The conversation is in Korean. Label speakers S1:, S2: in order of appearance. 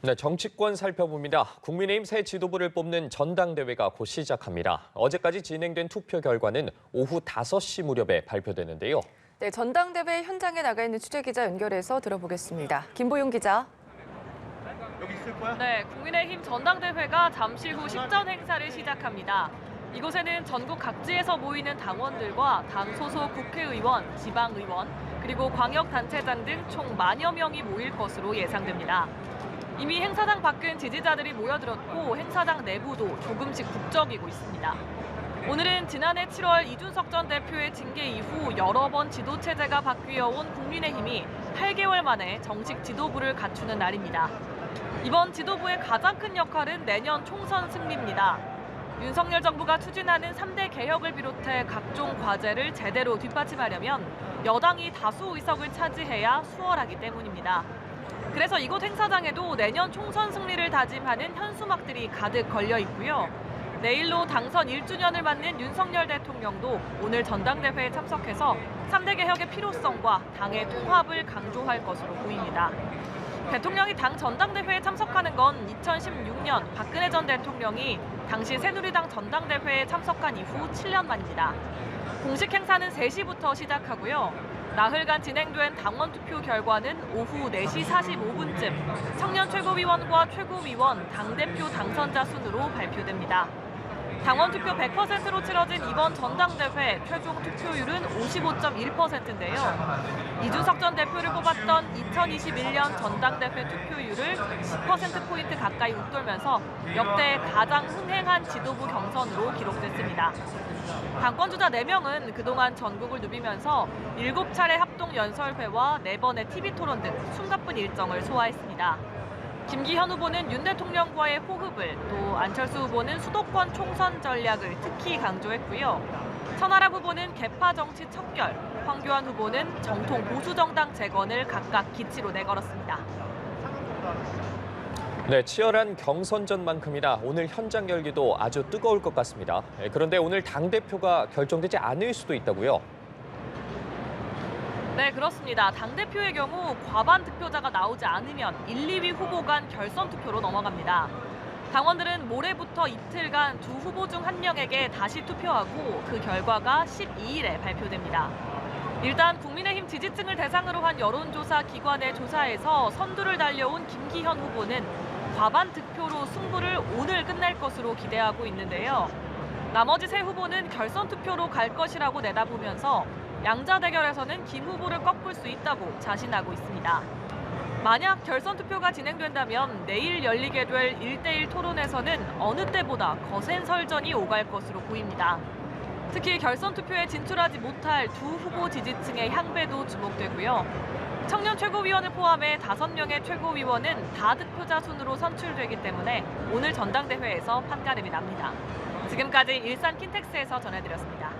S1: 네, 정치권 살펴봅니다. 국민의힘 새 지도부를 뽑는 전당대회가 곧 시작합니다. 어제까지 진행된 투표 결과는 오후 5시 무렵에 발표되는데요.
S2: 네, 전당대회 현장에 나가 있는 취재기자 연결해서 들어보겠습니다. 김보용 기자.
S3: 네, 국민의힘 전당대회가 잠시 후 식전 행사를 시작합니다. 이곳에는 전국 각지에서 모이는 당원들과 당 소속 국회의원, 지방의원, 그리고 광역단체장 등 총 10,000여 명이 모일 것으로 예상됩니다. 이미 행사장 밖은 지지자들이 모여들었고 행사장 내부도 조금씩 북적이고 있습니다. 오늘은 지난해 7월 이준석 전 대표의 징계 이후 여러 번 지도체제가 바뀌어온 국민의힘이 8개월 만에 정식 지도부를 갖추는 날입니다. 이번 지도부의 가장 큰 역할은 내년 총선 승리입니다. 윤석열 정부가 추진하는 3대 개혁을 비롯해 각종 과제를 제대로 뒷받침하려면 여당이 다수 의석을 차지해야 수월하기 때문입니다. 그래서 이곳 행사장에도 내년 총선 승리를 다짐하는 현수막들이 가득 걸려 있고요. 내일로 당선 1주년을 맞는 윤석열 대통령도 오늘 전당대회에 참석해서 3대 개혁의 필요성과 당의 통합을 강조할 것으로 보입니다. 대통령이 당 전당대회에 참석하는 건 2016년 박근혜 전 대통령이 당시 새누리당 전당대회에 참석한 이후 7년 만입니다. 공식 행사는 3시부터 시작하고요. 나흘간 진행된 당원 투표 결과는 오후 4시 45분쯤 청년 최고위원과 최고위원, 당대표 당선자 순으로 발표됩니다. 당원 투표 100%로 치러진 이번 전당대회 최종 투표율은 55.1%인데요. 이준석 전 대표를 뽑았던 2021년 전당대회 투표율을 10%포인트 가까이 웃돌면서 역대 가장 흥행한 지도부 경선으로 기록됐습니다. 당권주자 4명은 그동안 전국을 누비면서 7차례 합동연설회와 4번의 TV토론 등 숨가쁜 일정을 소화했습니다. 김기현 후보는 윤 대통령과의 호흡을, 또 안철수 후보는 수도권 총선 전략을 특히 강조했고요. 천하람 후보는 개파 정치 척결, 황교안 후보는 정통 보수정당 재건을 각각 기치로 내걸었습니다.
S1: 네, 치열한 경선전만큼이나 오늘 현장 열기도 아주 뜨거울 것 같습니다. 그런데 오늘 당대표가 결정되지 않을 수도 있다고요?
S3: 네, 그렇습니다. 당대표의 경우 과반 득표자가 나오지 않으면 1, 2위 후보 간 결선 투표로 넘어갑니다. 당원들은 모레부터 이틀간 두 후보 중 한 명에게 다시 투표하고 그 결과가 12일에 발표됩니다. 일단 국민의힘 지지층을 대상으로 한 여론조사 기관의 조사에서 선두를 달려온 김기현 후보는 과반 득표로 승부를 오늘 끝낼 것으로 기대하고 있는데요. 나머지 세 후보는 결선 투표로 갈 것이라고 내다보면서 양자 대결에서는 김 후보를 꺾을 수 있다고 자신하고 있습니다. 만약 결선 투표가 진행된다면 내일 열리게 될 1대1 토론에서는 어느 때보다 거센 설전이 오갈 것으로 보입니다. 특히 결선 투표에 진출하지 못할 두 후보 지지층의 향배도 주목되고요. 청년 최고위원을 포함해 5명의 최고위원은 다득표자 순으로 선출되기 때문에 오늘 전당대회에서 판가름이 납니다. 지금까지 일산 킨텍스에서 전해드렸습니다.